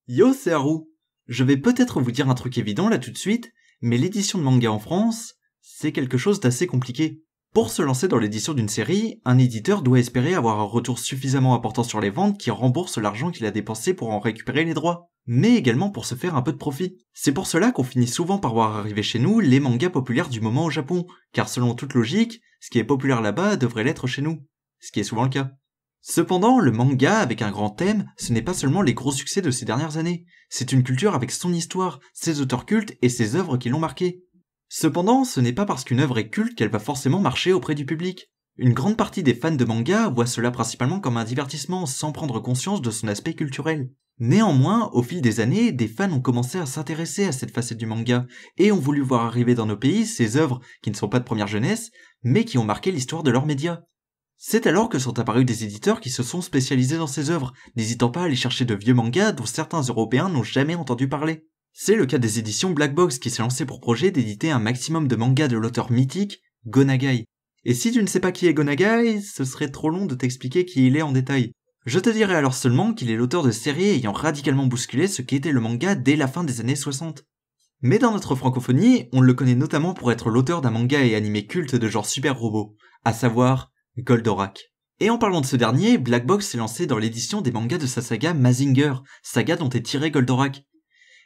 Yo, c'est Haru. Je vais peut-être vous dire un truc évident là tout de suite, mais l'édition de manga en France, c'est quelque chose d'assez compliqué. Pour se lancer dans l'édition d'une série, un éditeur doit espérer avoir un retour suffisamment important sur les ventes qui rembourse l'argent qu'il a dépensé pour en récupérer les droits, mais également pour se faire un peu de profit. C'est pour cela qu'on finit souvent par voir arriver chez nous les mangas populaires du moment au Japon, car selon toute logique, ce qui est populaire là-bas devrait l'être chez nous, ce qui est souvent le cas. Cependant, le manga avec un grand thème, ce n'est pas seulement les gros succès de ces dernières années, c'est une culture avec son histoire, ses auteurs cultes et ses œuvres qui l'ont marqué. Cependant, ce n'est pas parce qu'une œuvre est culte qu'elle va forcément marcher auprès du public. Une grande partie des fans de manga voient cela principalement comme un divertissement sans prendre conscience de son aspect culturel. Néanmoins, au fil des années, des fans ont commencé à s'intéresser à cette facette du manga et ont voulu voir arriver dans nos pays ces œuvres qui ne sont pas de première jeunesse, mais qui ont marqué l'histoire de leurs médias. C'est alors que sont apparus des éditeurs qui se sont spécialisés dans ces œuvres, n'hésitant pas à aller chercher de vieux mangas dont certains Européens n'ont jamais entendu parler. C'est le cas des éditions Black Box qui s'est lancé pour projet d'éditer un maximum de mangas de l'auteur mythique, Go Nagai. Et si tu ne sais pas qui est Go Nagai, ce serait trop long de t'expliquer qui il est en détail. Je te dirai alors seulement qu'il est l'auteur de séries ayant radicalement bousculé ce qu'était le manga dès la fin des années 60. Mais dans notre francophonie, on le connaît notamment pour être l'auteur d'un manga et animé culte de genre super robot, à savoir Goldorak. Et en parlant de ce dernier, Black Box s'est lancé dans l'édition des mangas de sa saga Mazinger, saga dont est tiré Goldorak.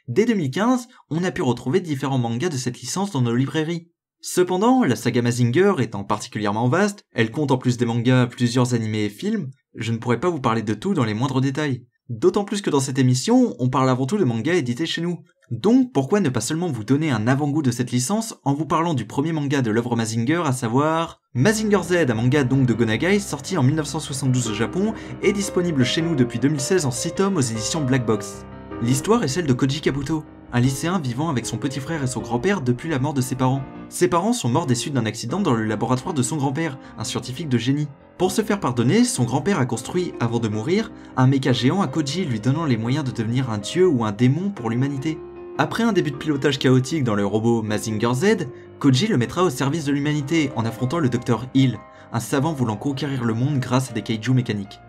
Dès 2015, on a pu retrouver différents mangas de cette licence dans nos librairies. Cependant, la saga Mazinger étant particulièrement vaste, elle compte en plus des mangas plusieurs animés et films, je ne pourrais pas vous parler de tout dans les moindres détails. D'autant plus que dans cette émission, on parle avant tout de mangas édités chez nous. Donc pourquoi ne pas seulement vous donner un avant-goût de cette licence en vous parlant du premier manga de l'œuvre Mazinger, à savoir Mazinger Z, un manga donc de Go Nagai sorti en 1972 au Japon et disponible chez nous depuis 2016 en 6 tomes aux éditions Black Box. L'histoire est celle de Koji Kabuto, un lycéen vivant avec son petit frère et son grand-père depuis la mort de ses parents. Ses parents sont morts des suites d'un accident dans le laboratoire de son grand-père, un scientifique de génie. Pour se faire pardonner, son grand-père a construit, avant de mourir, un méca géant à Koji lui donnant les moyens de devenir un dieu ou un démon pour l'humanité. Après un début de pilotage chaotique dans le robot Mazinger Z, Koji le mettra au service de l'humanité en affrontant le Dr Hill, un savant voulant conquérir le monde grâce à des kaiju mécaniques.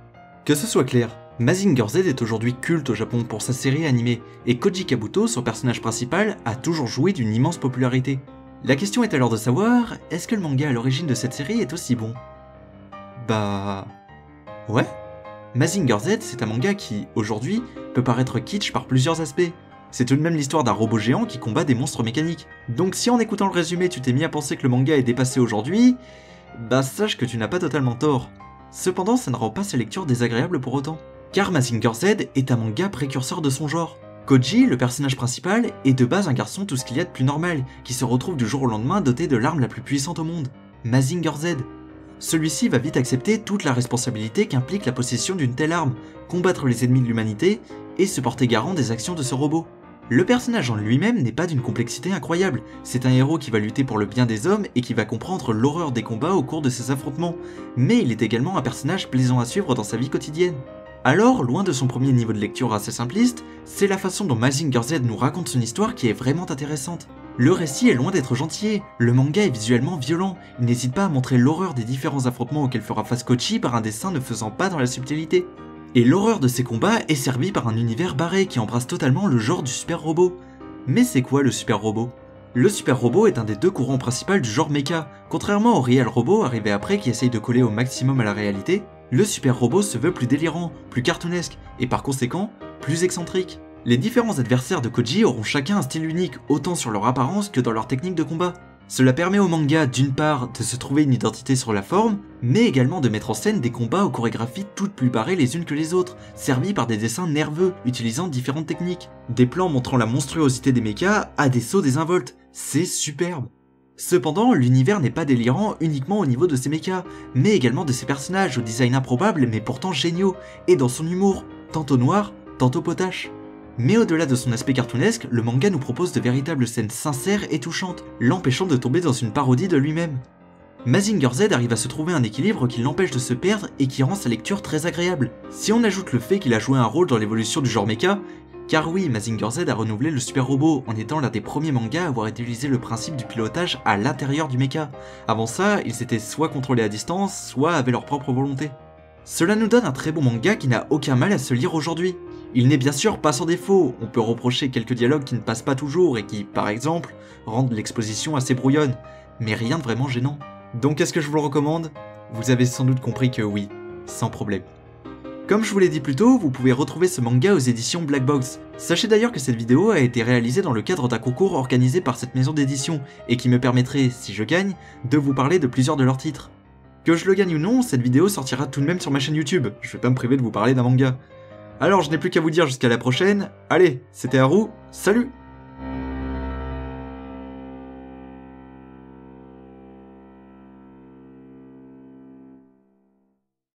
Que ce soit clair, Mazinger Z est aujourd'hui culte au Japon pour sa série animée, et Koji Kabuto, son personnage principal, a toujours joui d'une immense popularité. La question est alors de savoir, est-ce que le manga à l'origine de cette série est aussi bon ? Bah... ouais. Mazinger Z, c'est un manga qui, aujourd'hui, peut paraître kitsch par plusieurs aspects. C'est tout de même l'histoire d'un robot géant qui combat des monstres mécaniques. Donc si en écoutant le résumé tu t'es mis à penser que le manga est dépassé aujourd'hui, bah sache que tu n'as pas totalement tort. Cependant, ça ne rend pas sa lecture désagréable pour autant. Car Mazinger Z est un manga précurseur de son genre. Koji, le personnage principal, est de base un garçon tout ce qu'il y a de plus normal, qui se retrouve du jour au lendemain doté de l'arme la plus puissante au monde, Mazinger Z. Celui-ci va vite accepter toute la responsabilité qu'implique la possession d'une telle arme, combattre les ennemis de l'humanité, et se porter garant des actions de ce robot. Le personnage en lui-même n'est pas d'une complexité incroyable, c'est un héros qui va lutter pour le bien des hommes et qui va comprendre l'horreur des combats au cours de ses affrontements, mais il est également un personnage plaisant à suivre dans sa vie quotidienne. Alors, loin de son premier niveau de lecture assez simpliste, c'est la façon dont Mazinger Z nous raconte son histoire qui est vraiment intéressante. Le récit est loin d'être gentil, le manga est visuellement violent, il n'hésite pas à montrer l'horreur des différents affrontements auxquels fera face Koji par un dessin ne faisant pas dans la subtilité. Et l'horreur de ces combats est servie par un univers barré qui embrasse totalement le genre du super robot. Mais c'est quoi le super robot ? Le super robot est un des deux courants principaux du genre mecha. Contrairement au real robot arrivé après qui essaye de coller au maximum à la réalité, le super robot se veut plus délirant, plus cartoonesque, et par conséquent, plus excentrique. Les différents adversaires de Koji auront chacun un style unique, autant sur leur apparence que dans leur technique de combat. Cela permet au manga d'une part de se trouver une identité sur la forme, mais également de mettre en scène des combats aux chorégraphies toutes plus barrées les unes que les autres, servis par des dessins nerveux utilisant différentes techniques. Des plans montrant la monstruosité des mechas à des sauts désinvoltes, c'est superbe. Cependant, l'univers n'est pas délirant uniquement au niveau de ses mechas, mais également de ses personnages au design improbable mais pourtant géniaux, et dans son humour, tantôt noir, tantôt potache. Mais au-delà de son aspect cartoonesque, le manga nous propose de véritables scènes sincères et touchantes, l'empêchant de tomber dans une parodie de lui-même. Mazinger Z arrive à se trouver un équilibre qui l'empêche de se perdre et qui rend sa lecture très agréable. Si on ajoute le fait qu'il a joué un rôle dans l'évolution du genre mecha, car oui, Mazinger Z a renouvelé le super robot en étant l'un des premiers mangas à avoir utilisé le principe du pilotage à l'intérieur du mecha. Avant ça, ils étaient soit contrôlés à distance, soit avaient leur propre volonté. Cela nous donne un très bon manga qui n'a aucun mal à se lire aujourd'hui. Il n'est bien sûr pas sans défaut, on peut reprocher quelques dialogues qui ne passent pas toujours et qui, par exemple, rendent l'exposition assez brouillonne, mais rien de vraiment gênant. Donc est-ce que je vous le recommande? Vous avez sans doute compris que oui, sans problème. Comme je vous l'ai dit plus tôt, vous pouvez retrouver ce manga aux éditions Black Box. Sachez d'ailleurs que cette vidéo a été réalisée dans le cadre d'un concours organisé par cette maison d'édition, et qui me permettrait, si je gagne, de vous parler de plusieurs de leurs titres. Que je le gagne ou non, cette vidéo sortira tout de même sur ma chaîne YouTube, je vais pas me priver de vous parler d'un manga. Alors je n'ai plus qu'à vous dire jusqu'à la prochaine, allez, c'était Haru, salut!